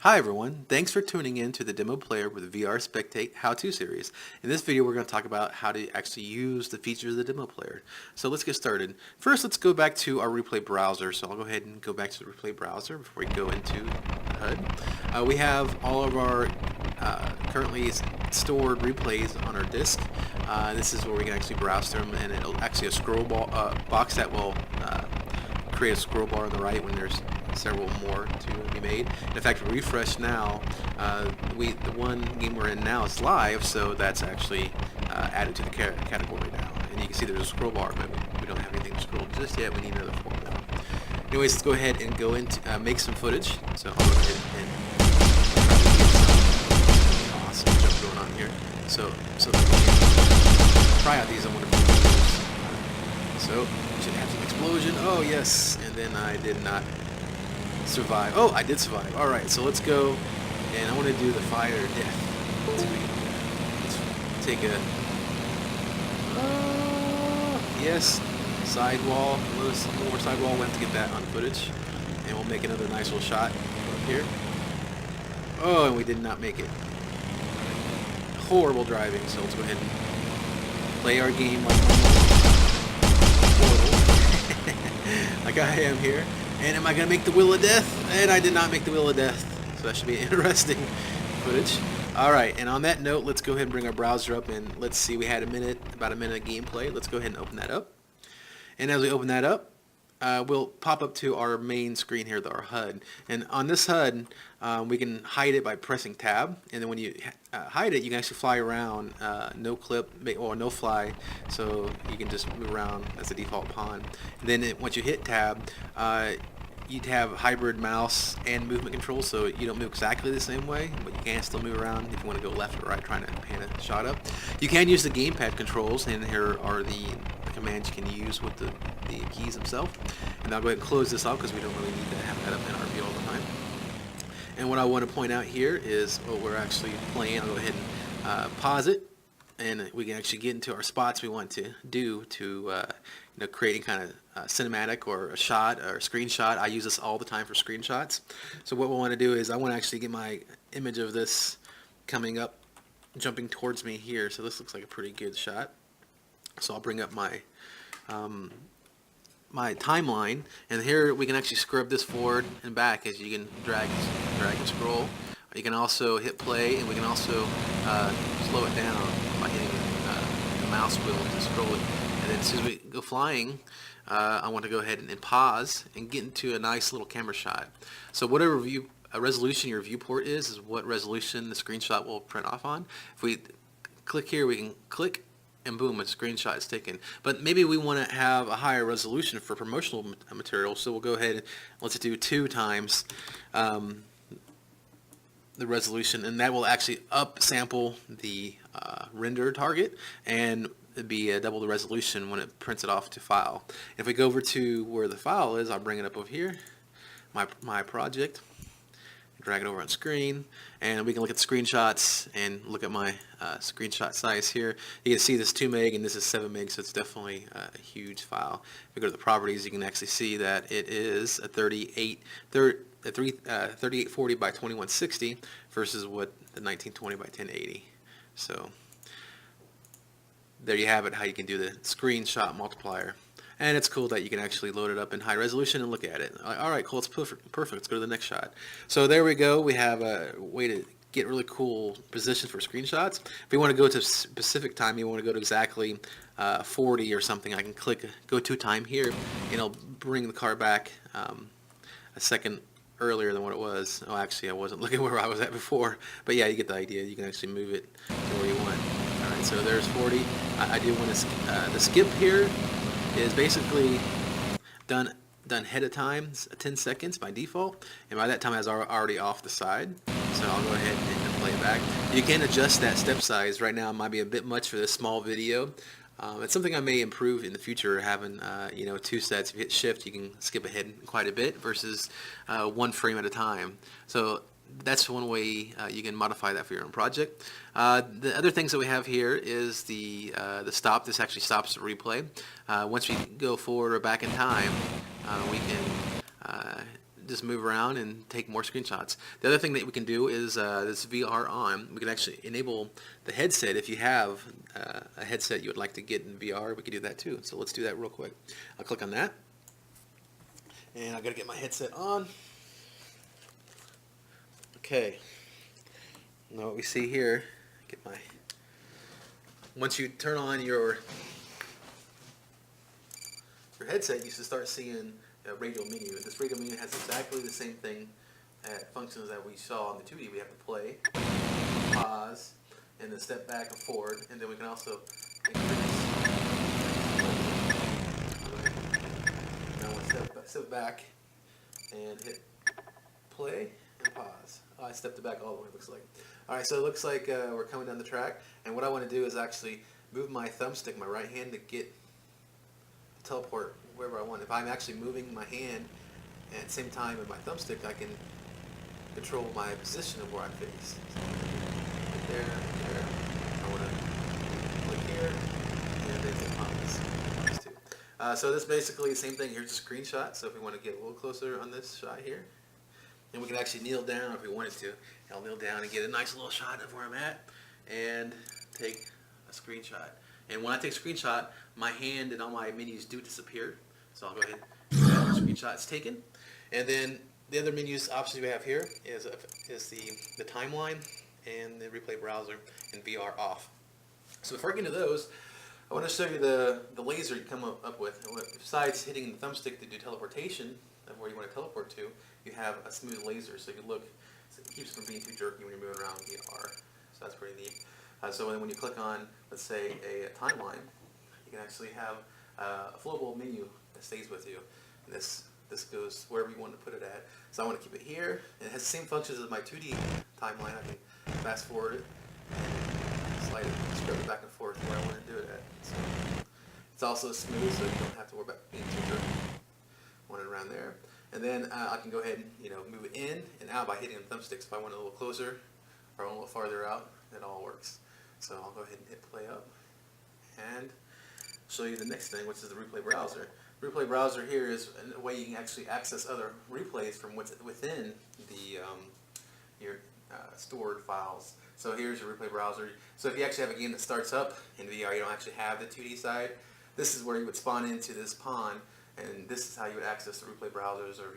Hi everyone, thanks for tuning in to the Demo Player with VR Spectate How-To series. In this video we're going to talk about how to actually use the features of the Demo Player. So let's get started. First let's go back to our replay browser. So I'll go ahead and go back to the replay browser before we go into HUD. We have all of our currently stored replays on our disk. This is where we can actually browse them, and it'll actually a scroll box that will create a scroll bar on the right when there's several more to be made. In fact, we refresh now. The one game we're in now is live, so that's actually added to the category now. And you can see there's a scroll bar, but we don't have anything to scroll just yet. We need another formula. Anyways, let's go ahead and go into make some footage. So I'll go ahead and awesome stuff going on here. So try out these. I wonder so we should have some explosion. Oh yes, and then I did not survive. Oh, I did survive. Alright, so let's go, and I want to do the fire death. Let's take a yes, sidewall, some more sidewall. We'll have to get that on footage, and we'll make another nice little shot up here. Oh, and we did not make it. Horrible driving, so let's go ahead and play our game like like I am here. And am I going to make the Wheel of Death? And I did not make the Wheel of Death. So that should be interesting footage. Alright, and on that note, let's go ahead and bring our browser up, and let's see, we had about a minute of gameplay. Let's go ahead and open that up. And as we open that up, we'll pop up to our main screen here, our HUD. And on this HUD, we can hide it by pressing tab. And then when you hide it, you can actually fly around, no clip or no fly. So you can just move around as a default pawn. And then once you hit tab, you'd have hybrid mouse and movement controls, so you don't move exactly the same way, but you can still move around if you want to go left or right trying to pan a shot up. You can use the gamepad controls, and here are the commands you can use with the keys themselves. And I'll go ahead and close this off because we don't really need to have that up in our view all the time. And what I want to point out here is what we're actually playing. I'll go ahead and pause it, and we can actually get into our spots we want to do to create any kind of cinematic or a shot or a screenshot. I use this all the time for screenshots. So what we want to do is I want to actually get my image of this coming up, jumping towards me here. So this looks like a pretty good shot. So I'll bring up my my timeline, and here we can actually scrub this forward and back as you can drag and scroll. You can also hit play, and we can also slow it down by hitting the mouse wheel to scroll it. And then as soon as we go flying, I want to go ahead and pause and get into a nice little camera shot. So whatever resolution your viewport is what resolution the screenshot will print off on. If we click here, we can click, and boom, a screenshot is taken. But maybe we want to have a higher resolution for promotional material, so we'll go ahead and let's do 2 times the resolution, and that will actually upsample the render target, and it'd be double the resolution when it prints it off to file. If we go over to where the file is, I'll bring it up over here, my project, drag it over on screen, and we can look at the screenshots and look at my screenshot size here. You can see this 2 meg and this is 7 meg, so it's definitely a huge file. If we go to the properties, you can actually see that it is a 3840 by 2160 versus what the 1920 by 1080. So there you have it, how you can do the screenshot multiplier. And it's cool that you can actually load it up in high resolution and look at it. Alright, cool, it's perfect. Let's go to the next shot. So there we go. We have a way to get really cool positions for screenshots. If you want to go to specific time, you want to go to exactly 40 or something, I can click go to time here, and it'll bring the car back a second earlier than what it was. Oh, actually, I wasn't looking where I was at before. But yeah, you get the idea. You can actually move it to where you want. Alright, so there's 40. I do want to the skip here is basically done ahead of time, 10 seconds by default, and by that time I was already off the side. So I'll go ahead and play it back. You can adjust that step size. Right now it might be a bit much for this small video. It's something I may improve in the future, having 2 sets. If you hit shift, you can skip ahead quite a bit versus 1 frame at a time. So that's one way you can modify that for your own project. The other things that we have here is the stop. This actually stops the replay. Once we go forward or back in time, we can just move around and take more screenshots. The other thing that we can do is this VR on. We can actually enable the headset. If you have a headset you would like to get in VR, we can do that too. So let's do that real quick. I'll click on that. And I've got to get my headset on. Okay. Now what we see here, once you turn on your headset, you should start seeing a radial menu. This radial menu has exactly the same thing, functions that we saw on the 2D. We have to play, pause, and then step back and forward, and then we can also increase. Now we'll step back and hit play and pause. I stepped it back all the way, it looks like. Alright, so it looks like we're coming down the track, and what I want to do is actually move my thumbstick, my right hand, to teleport wherever I want. If I'm actually moving my hand and at the same time with my thumbstick, I can control my position of where I face. So right there, there. I want to click here, and then hit pause. So this is basically the same thing. Here's a screenshot. So if we want to get a little closer on this shot here, and we can actually kneel down if we wanted to. I'll kneel down and get a nice little shot of where I'm at and take a screenshot. And when I take a screenshot, my hand and all my menus do disappear. So I'll go ahead and the screenshot's taken. And then the other menus options we have here is the timeline and the replay browser and VR off. So before I get into those, I want to show you the laser you come up with. Besides hitting the thumbstick to do teleportation of where you want to teleport to, you have a smooth laser, so it keeps it from being too jerky when you're moving around VR. So that's pretty neat. So when you click on, let's say, a timeline, you can actually have a flowable menu that stays with you. And this goes wherever you want to put it at. So I want to keep it here. And it has the same functions as my 2D timeline. I can fast forward it, and slide it, scrub it back and forth where I want to do it at. So it's also smooth, so you don't have to worry about being too jerky. Want it around there. And then I can go ahead and move it in and out by hitting the thumbsticks. If I want it a little closer or a little farther out, it all works. So I'll go ahead and hit play up and show you the next thing, which is the replay browser. The replay browser here is a way you can actually access other replays from what's within your stored files. So here's your replay browser. So if you actually have a game that starts up in VR, you don't actually have the 2D side, this is where you would spawn into this pond, and this is how you would access the replay browsers or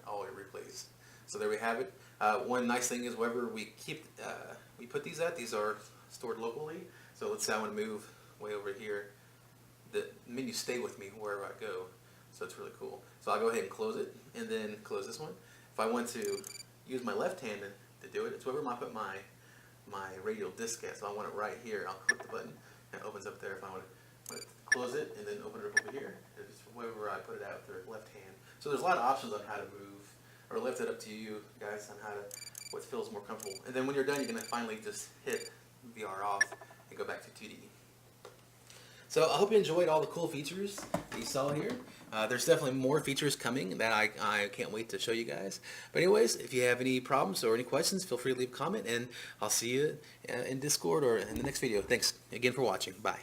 all your replays. So there we have it. One nice thing is wherever we put these at, these are stored locally. So let's say I want to move way over here, the menus stay with me wherever I go. So it's really cool. So I'll go ahead and close it, and then close this one. If I want to use my left hand to do it, it's wherever I put my radial disk at. So I want it right here. I'll click the button, and it opens up there. If I want to close it and then open it up over here, it's wherever I put it at with the left hand. So there's a lot of options on how to move, or left it up to you guys on what feels more comfortable. And then when you're done, you're going to finally just hit VR off and go back to 2D. So I hope you enjoyed all the cool features that you saw here. There's definitely more features coming that I can't wait to show you guys. But anyways, if you have any problems or any questions, feel free to leave a comment, and I'll see you in Discord or in the next video. Thanks again for watching. Bye.